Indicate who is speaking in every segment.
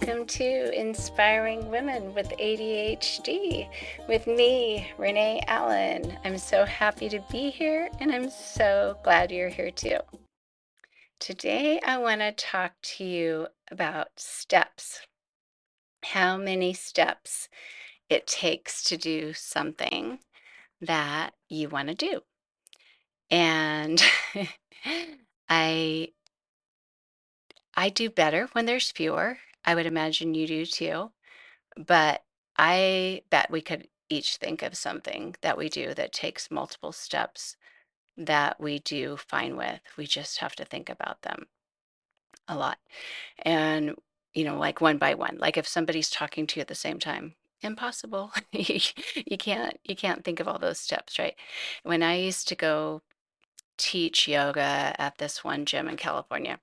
Speaker 1: welcome to Inspiring Women with ADHD with me, Renee Allen. I'm so happy to be here and I'm so glad you're here too. Today, I want to talk to you about steps. How many steps it takes to do something that you want to do. And I I do better when there's fewer. I would imagine you do too. But I bet we could each think of something that we do that takes multiple steps that we do fine with. We just have to think about them a lot. And, like one by one, like if somebody's talking to you at the same time, impossible. You can't think of all those steps, right? When I used to go teach yoga at this one gym in California,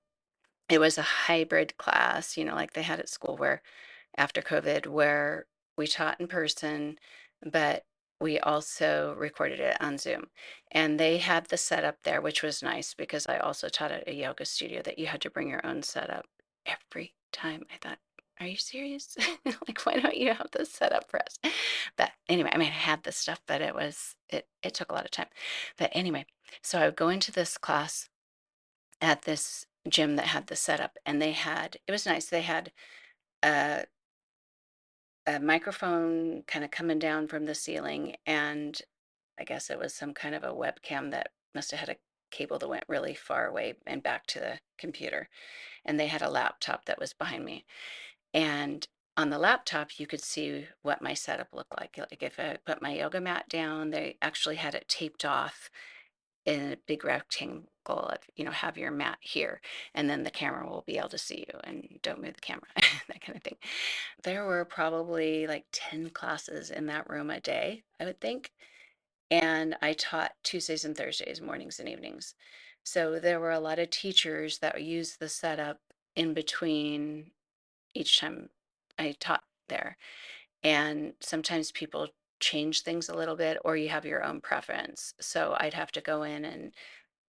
Speaker 1: it was a hybrid class, like they had at school where after COVID, where we taught in person, but we also recorded it on Zoom. And they had the setup there, which was nice because I also taught at a yoga studio that you had to bring your own setup every time. I thought, are you serious? Like, why don't you have this set up for us? But anyway, I mean, I had this stuff, but it took a lot of time. But anyway, so I would go into this class at this gym that had the setup, and it was nice. They had a microphone kind of coming down from the ceiling, and I guess it was some kind of a webcam that must have had a cable that went really far away and back to the computer. And they had a laptop that was behind me. And on the laptop, you could see what my setup looked like. Like if I put my yoga mat down, they actually had it taped off in a big rectangle of, have your mat here, and then the camera will be able to see you and don't move the camera, that kind of thing. There were probably like 10 classes in that room a day, I would think. And I taught Tuesdays and Thursdays, mornings and evenings. So there were a lot of teachers that used the setup in between each time I taught there. And sometimes people change things a little bit, or you have your own preference. So I'd have to go in and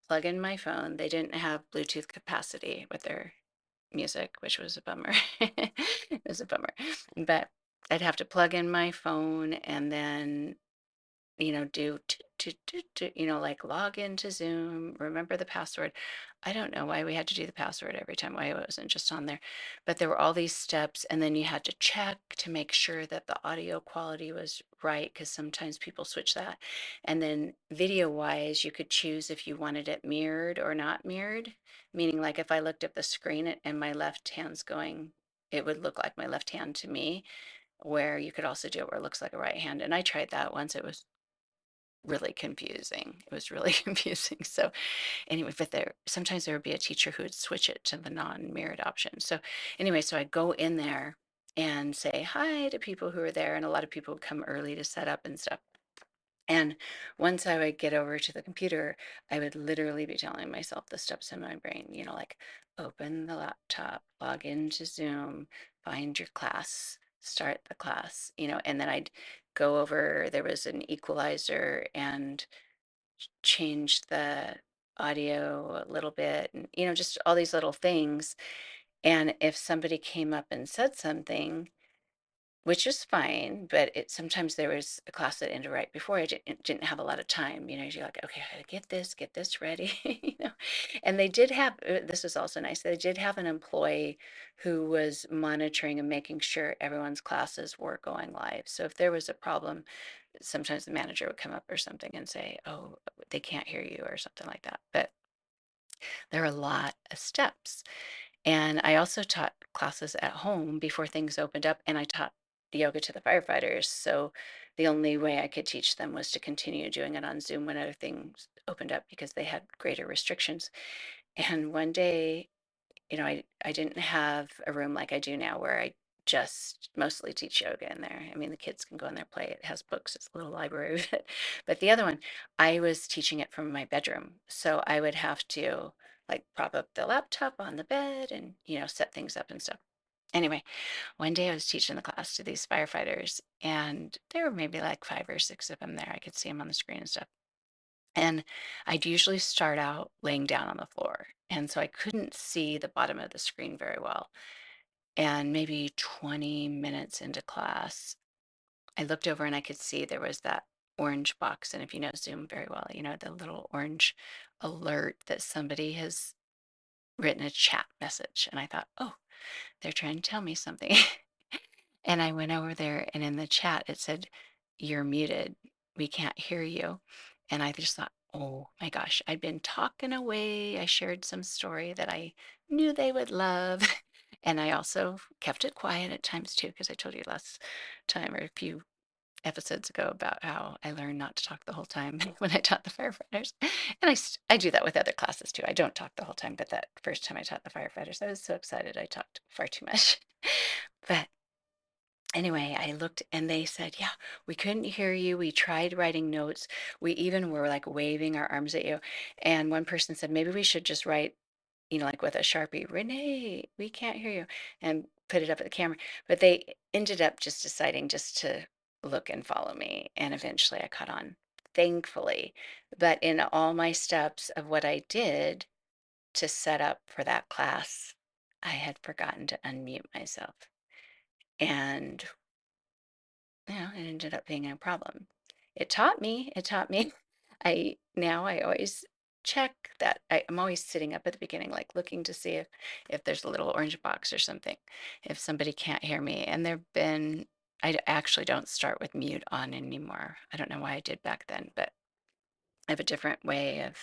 Speaker 1: plug in my phone. They didn't have Bluetooth capacity with their music, which was a bummer. It was a bummer. But I'd have to plug in my phone and then, do like log into Zoom, remember the password. I don't know why we had to do the password every time, why it wasn't just on there. But there were all these steps, and then you had to check to make sure that the audio quality was right, because sometimes people switch that. And then video wise, you could choose if you wanted it mirrored or not mirrored, meaning like if I looked at the screen and my left hand's going, it would look like my left hand to me, where you could also do it where it looks like a right hand. And I tried that once. It was really confusing. It was really confusing. So anyway, but sometimes there would be a teacher who would switch it to the non-mirrored option. So anyway, so I'd go in there and say hi to people who are there, and a lot of people would come early to set up and stuff. And once I would get over to the computer, I would literally be telling myself the steps in my brain, like open the laptop, log into Zoom, find your class, start the class, and then I'd go over, there was an equalizer and change the audio a little bit, and, just all these little things. And if somebody came up and said something, which is fine, but sometimes there was a class that ended right before I didn't have a lot of time. You're like, okay, I gotta get this ready, And they did have, this was also nice, they did have an employee who was monitoring and making sure everyone's classes were going live. So if there was a problem, sometimes the manager would come up or something and say, oh, they can't hear you or something like that. But there are a lot of steps. And I also taught classes at home before things opened up, and I taught yoga to the firefighters. So the only way I could teach them was to continue doing it on Zoom when other things opened up because they had greater restrictions. And one day, I didn't have a room like I do now where I just mostly teach yoga in there. I mean, the kids can go in there, play. It has books. It's a little library. But the other one, I was teaching it from my bedroom. So I would have to like prop up the laptop on the bed and, set things up and stuff. Anyway, one day I was teaching the class to these firefighters, and there were maybe like 5 or 6 of them there. I could see them on the screen and stuff. And I'd usually start out laying down on the floor. And so I couldn't see the bottom of the screen very well. And maybe 20 minutes into class, I looked over and I could see there was that orange box. And if you know Zoom very well, you know, the little orange alert that somebody has written a chat message. And I thought, oh, they're trying to tell me something. And I went over there and in the chat it said, "You're muted. We can't hear you." And I just thought, oh my gosh, I'd been talking away. I shared some story that I knew they would love. And I also kept it quiet at times too, because I told you last time or a few episodes ago about how I learned not to talk the whole time when I taught the firefighters. And I do that with other classes too. I don't talk the whole time, but that first time I taught the firefighters, I was so excited I talked far too much. But anyway, I looked and they said, yeah, we couldn't hear you. We tried writing notes. We even were like waving our arms at you. And one person said, maybe we should just write, you know, like with a Sharpie, Renee, we can't hear you, and put it up at the camera. But they ended up just deciding just to look and follow me. And eventually I caught on, thankfully. But in all my steps of what I did to set up for that class, I had forgotten to unmute myself. And it ended up being a problem. It taught me. I always check that I'm always sitting up at the beginning, like looking to see if there's a little orange box or something, if somebody can't hear me. And actually don't start with mute on anymore. I don't know why I did back then, but I have a different way of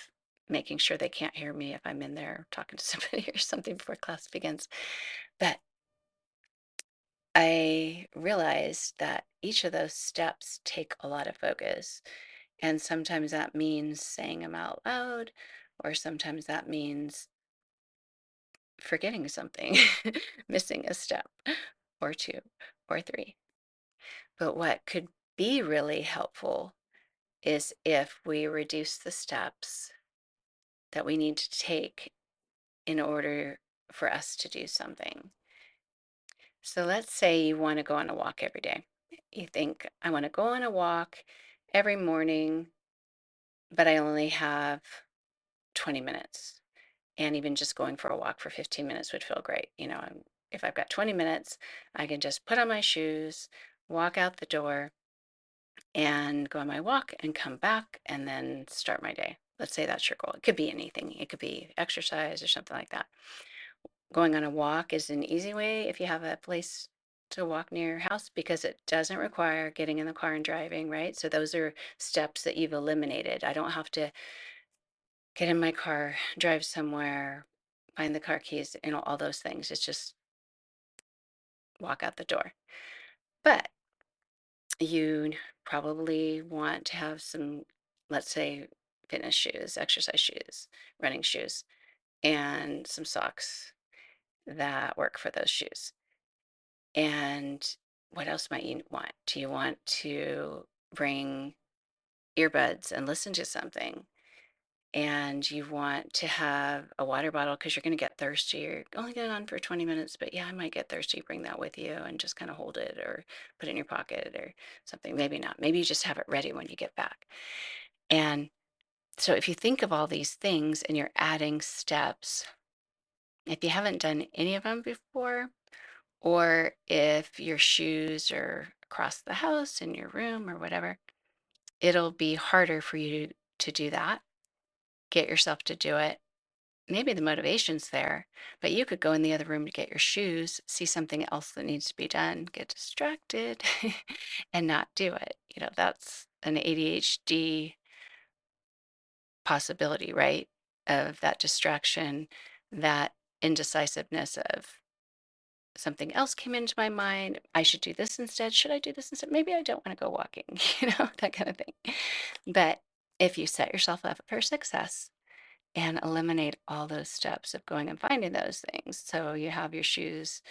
Speaker 1: making sure they can't hear me if I'm in there talking to somebody or something before class begins. But I realized that each of those steps take a lot of focus. And sometimes that means saying them out loud, or sometimes that means forgetting something, missing a step or two or three. But what could be really helpful is if we reduce the steps that we need to take in order for us to do something. So let's say you want to go on a walk every day. You think, I want to go on a walk every morning, but I only have 20 minutes. And even just going for a walk for 15 minutes would feel great. If I've got 20 minutes, I can just put on my shoes, walk out the door, and go on my walk and come back and then start my day. Let's say that's your goal. It could be anything, it could be exercise or something like that. Going on a walk is an easy way if you have a place to walk near your house because it doesn't require getting in the car and driving, right? So those are steps that you've eliminated. I don't have to get in my car, drive somewhere, find the car keys, all those things. It's just walk out the door. But you probably want to have some, let's say, fitness shoes, exercise shoes, running shoes, and some socks that work for those shoes. And what else might you want? Do you want to bring earbuds and listen to something? And you want to have a water bottle because you're going to get thirsty. You're only going on for 20 minutes, but yeah, I might get thirsty. Bring that with you and just kind of hold it or put it in your pocket or something. Maybe not. Maybe you just have it ready when you get back. And so if you think of all these things and you're adding steps, if you haven't done any of them before, or if your shoes are across the house in your room or whatever, it'll be harder for you to do that. Get yourself to do it. Maybe the motivation's there, but you could go in the other room to get your shoes, see something else that needs to be done, get distracted, and not do it. That's an ADHD possibility, right? Of that distraction, that indecisiveness of something else came into my mind. I should do this instead. Should I do this instead? Maybe I don't want to go walking, that kind of thing. But if you set yourself up for success, and eliminate all those steps of going and finding those things. So you have your shoes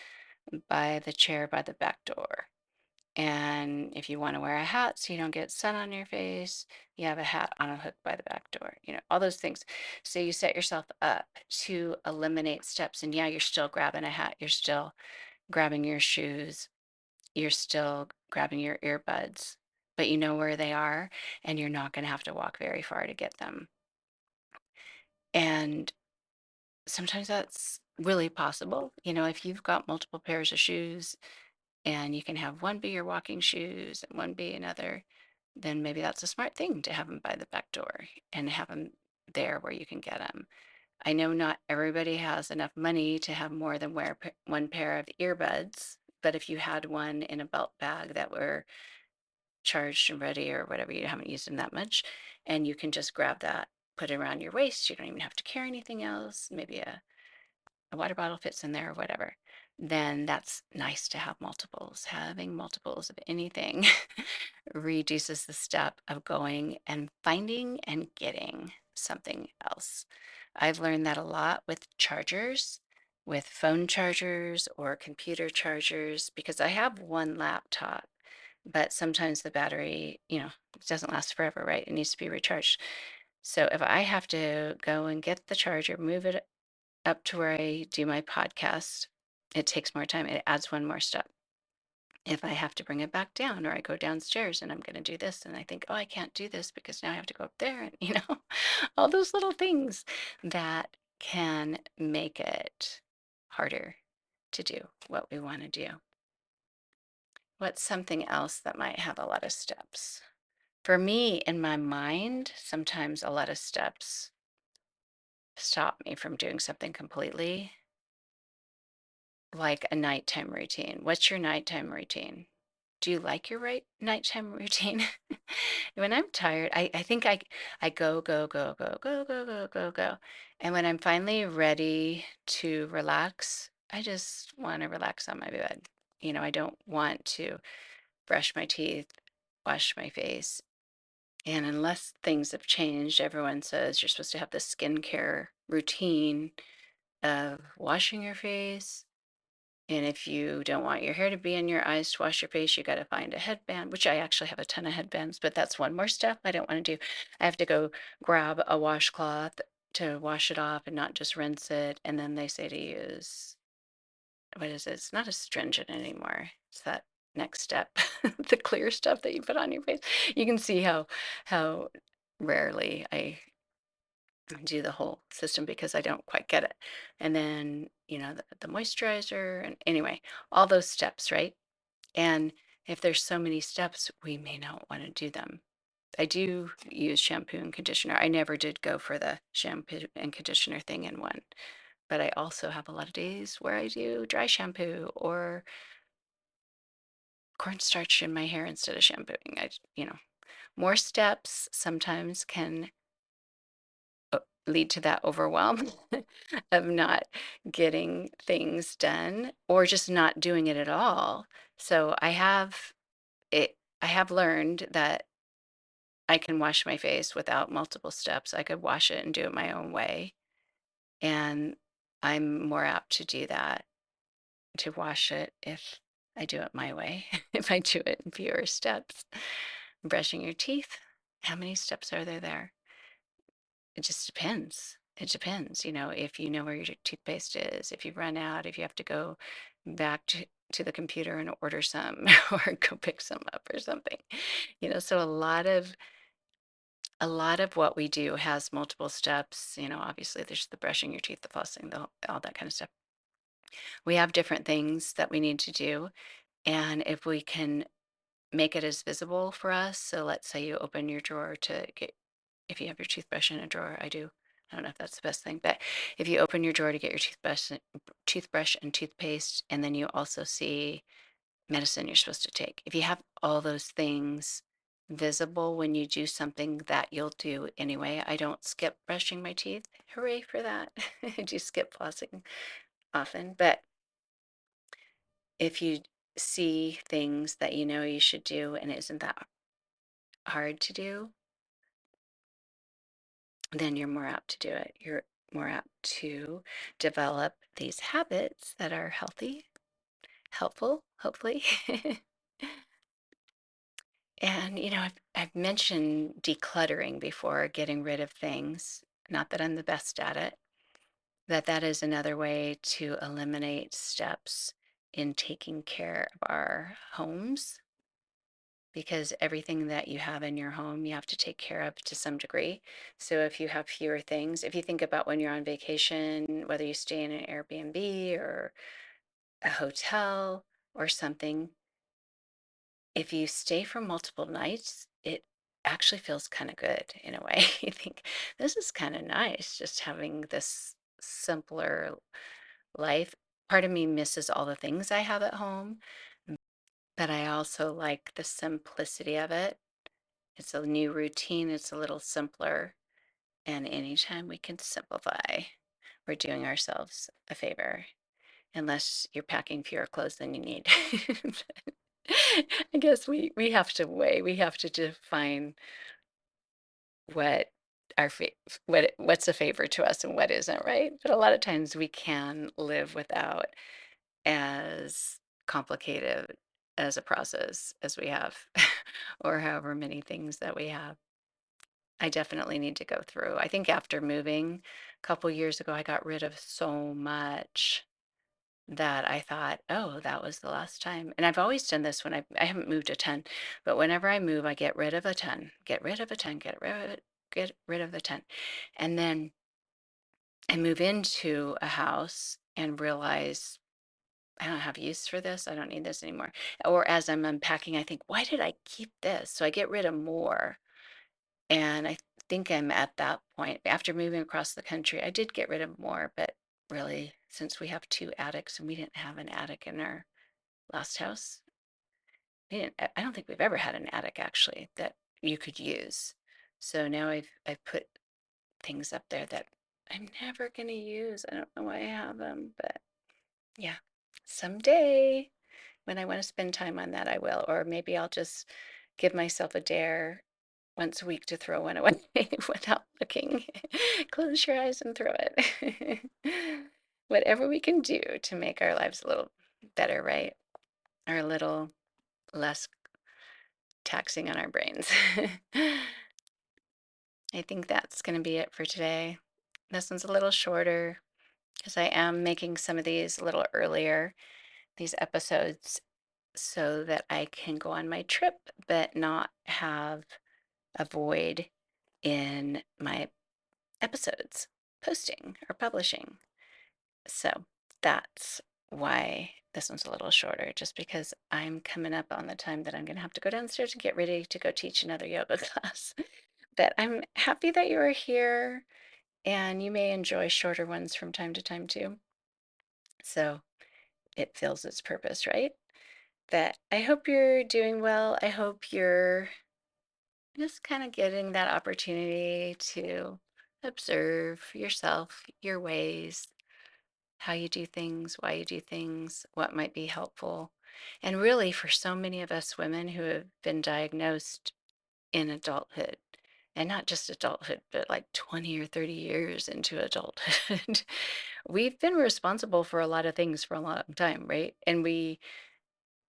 Speaker 1: by the chair by the back door. And if you want to wear a hat so you don't get sun on your face, you have a hat on a hook by the back door, all those things. So you set yourself up to eliminate steps. And yeah, you're still grabbing a hat, you're still grabbing your shoes, you're still grabbing your earbuds, but you know where they are, and you're not going to have to walk very far to get them. And sometimes that's really possible. If you've got multiple pairs of shoes and you can have one be your walking shoes and one be another, then maybe that's a smart thing to have them by the back door and have them there where you can get them. I know not everybody has enough money to have more than one pair of earbuds, but if you had one in a belt bag that were charged and ready or whatever, you haven't used them that much, and you can just grab that, put it around your waist. You don't even have to carry anything else. Maybe a water bottle fits in there or whatever. Then that's nice to have multiples. Having multiples of anything reduces the step of going and finding and getting something else. I've learned that a lot with chargers, with phone chargers or computer chargers, because I have one laptop, but sometimes the battery, it doesn't last forever, right? It needs to be recharged. So if I have to go and get the charger, move it up to where I do my podcast, it takes more time. It adds one more step. If I have to bring it back down or I go downstairs and I'm going to do this and I think, oh, I can't do this because now I have to go up there and, all those little things that can make it harder to do what we want to do. What's something else that might have a lot of steps? For me, in my mind, sometimes a lot of steps stop me from doing something completely, like a nighttime routine. What's your nighttime routine? Do you like your nighttime routine? When I'm tired, I think I go, go, go, go, go, go, go, go, go. And when I'm finally ready to relax, I just want to relax on my bed. I don't want to brush my teeth, wash my face. And unless things have changed, everyone says you're supposed to have this skincare routine of washing your face, and if you don't want your hair to be in your eyes to wash your face, you got to find a headband, which I actually have a ton of headbands, but that's one more step I don't want to do. I have to go grab a washcloth to wash it off and not just rinse it. And then they say to use, what is it? It's not astringent anymore. It's that next step, the clear stuff that you put on your face. You can see how rarely I do the whole system because I don't quite get it. And then, the moisturizer, and anyway, all those steps, right? And if there's so many steps, we may not want to do them. I do use shampoo and conditioner. I never did go for the shampoo and conditioner thing in one, but I also have a lot of days where I do dry shampoo or cornstarch in my hair instead of shampooing. More steps sometimes can lead to that overwhelm of not getting things done or just not doing it at all. So I have learned that I can wash my face without multiple steps. I could wash it and do it my own way. And I'm more apt to do that, to wash it if I do it my way, if I do it in fewer steps. Brushing your teeth, how many steps are there? It just depends. It depends, if you know where your toothpaste is, if you run out, if you have to go back to the computer and order some or go pick some up or something. So a lot of what we do has multiple steps. Obviously there's the brushing your teeth, the flossing, all that kind of stuff. We have different things that we need to do. And if we can make it as visible for us, so let's say you open your drawer to get, if you have your toothbrush in a drawer, I don't know if that's the best thing, but if you open your drawer to get your toothbrush and toothpaste, and then you also see medicine you're supposed to take, if you have all those things visible when you do something that you'll do anyway, I don't skip brushing my teeth. Hooray for that. I do skip flossing often, but if you see things that you know you should do and it isn't that hard to do, then you're more apt to do it. You're more apt to develop these habits that are healthy, helpful, hopefully. And, I've mentioned decluttering before, getting rid of things. Not that I'm the best at it, that is another way to eliminate steps in taking care of our homes. because everything that you have in your home, you have to take care of to some degree. So if you have fewer things, if you think about when you're on vacation, whether you stay in an Airbnb or a hotel or something, if you stay for multiple nights, it actually feels kind of good in a way. You think, this is kind of nice, just having this simpler life. Part of me misses all the things I have at home, but I also like the simplicity of it. It's a new routine, it's a little simpler. And anytime we can simplify, we're doing ourselves a favor, unless you're packing fewer clothes than you need. I guess we have to weigh, we have to define what our what's a favor to us and what isn't, right? But a lot of times we can live without as complicated as a process as we have, or however many things that we have. I definitely need to go through. I think after moving a couple years ago, I got rid of so much that I thought, oh, that was the last time. And I've always done this when I haven't moved a ton, but whenever I move, I get rid of a ton, get rid of a ton, get rid of it, get rid of the ton. And then I move into a house and realize I don't have use for this. I don't need this anymore. Or as I'm unpacking, I think, why did I keep this? So I get rid of more. And I think I'm at that point. After moving across the country, I did get rid of more, but really, since we have two attics and we didn't have an attic in our last house, I don't think we've ever had an attic actually that you could use. So now I've put things up there that I'm never going to use. I don't know why I have them, but yeah, someday when I want to spend time on that, I will. Or maybe I'll just give myself a dare once a week to throw one away without looking. Close your eyes and throw it. Whatever we can do to make our lives a little better, right? Or a little less taxing on our brains. I think that's going to be it for today. This one's a little shorter because I am making some of these a little earlier, these episodes, so that I can go on my trip but not have a void in my episodes posting or publishing. So that's why this one's a little shorter, just because I'm coming up on the time that I'm going to have to go downstairs and get ready to go teach another yoga class. But I'm happy that you are here, and you may enjoy shorter ones from time to time too. So it fills its purpose, right? But I hope you're doing well. I hope you're just kind of getting that opportunity to observe yourself, your ways, how you do things, why you do things, what might be helpful. And really, for so many of us women who have been diagnosed in adulthood, and not just adulthood, but like 20 or 30 years into adulthood, we've been responsible for a lot of things for a long time, right? And we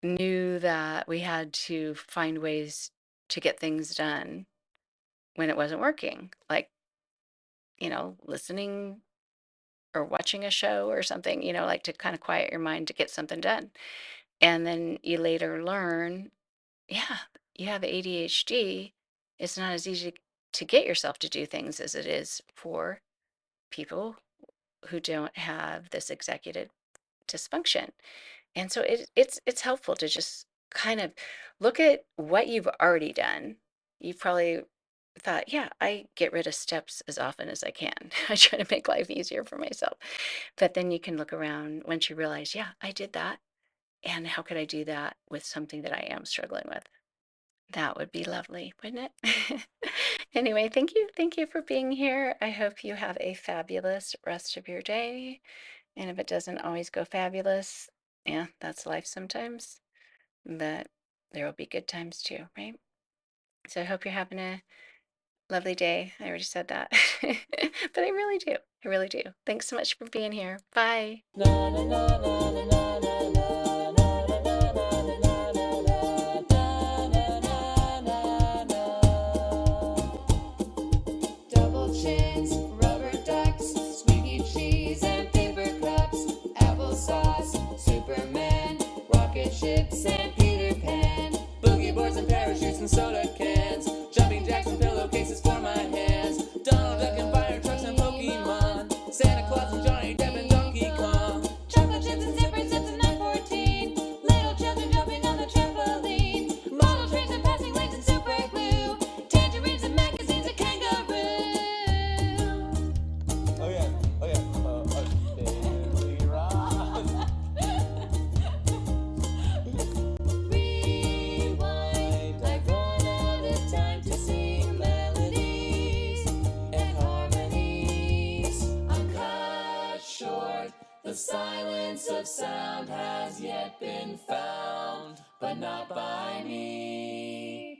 Speaker 1: knew that we had to find ways to get things done when it wasn't working, like, listening or watching a show or something, like to kind of quiet your mind to get something done. And then you later learn, yeah, you have ADHD. It's not as easy to get yourself to do things as it is for people who don't have this executive dysfunction. And so it's helpful to just kind of look at what you've already done. You've probably thought, yeah, I get rid of steps as often as I can. I try to make life easier for myself. But then you can look around once you realize, yeah, I did that. And how could I do that with something that I am struggling with? That would be lovely, wouldn't it? Anyway, thank you. Thank you for being here. I hope you have a fabulous rest of your day. And if it doesn't always go fabulous, yeah, that's life sometimes. But there will be good times too, right? So I hope you're having a lovely day. I already said that. But I really do. I really do. Thanks so much for being here. Bye.
Speaker 2: Double chins, rubber ducks, squeaky cheese and paper cups, applesauce, Superman, rocket ships and Peter Pan, boogie boards and parachutes. and soda cans, jumping jacks and pillowcases for my hands, Donald Duck and fire trucks and Pokemon, Santa Claus and Johnny Depp and Donkey Kong, chocolate chips and zippers, zips and 914, little children jumping on the trampoline, model trains and passing lanes and super glue, tangerines and magazines and kangaroo.
Speaker 3: Oh yeah. Daily Rock.
Speaker 2: Rewind, I've run out of time to sing melodies and harmonies. I'm cut short, the silence of sound has yet been found, but not by me.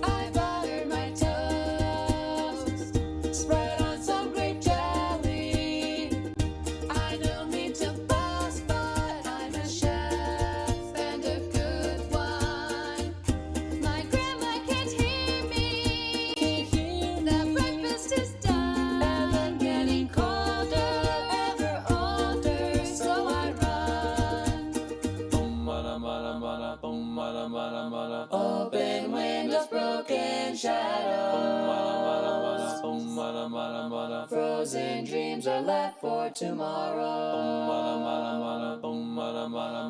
Speaker 2: I buttered my toast, spread on some grape jelly. I don't mean to boast, but I'm a chef and a good one. My grandma can't hear me. That breakfast is done, and I'm getting colder, ever older, so I run. Open windows, broken shadows. Frozen dreams are left for tomorrow.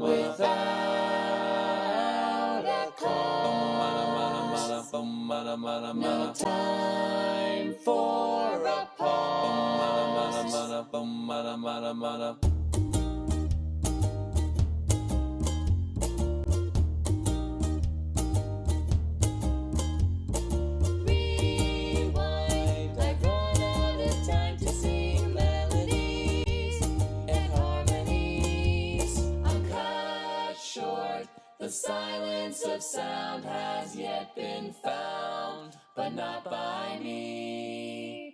Speaker 2: Without a cause, no time for a pause. Rewind, I've run out of time to sing melodies and harmonies. I'm cut short, the silence of sound has yet been found, but not by me.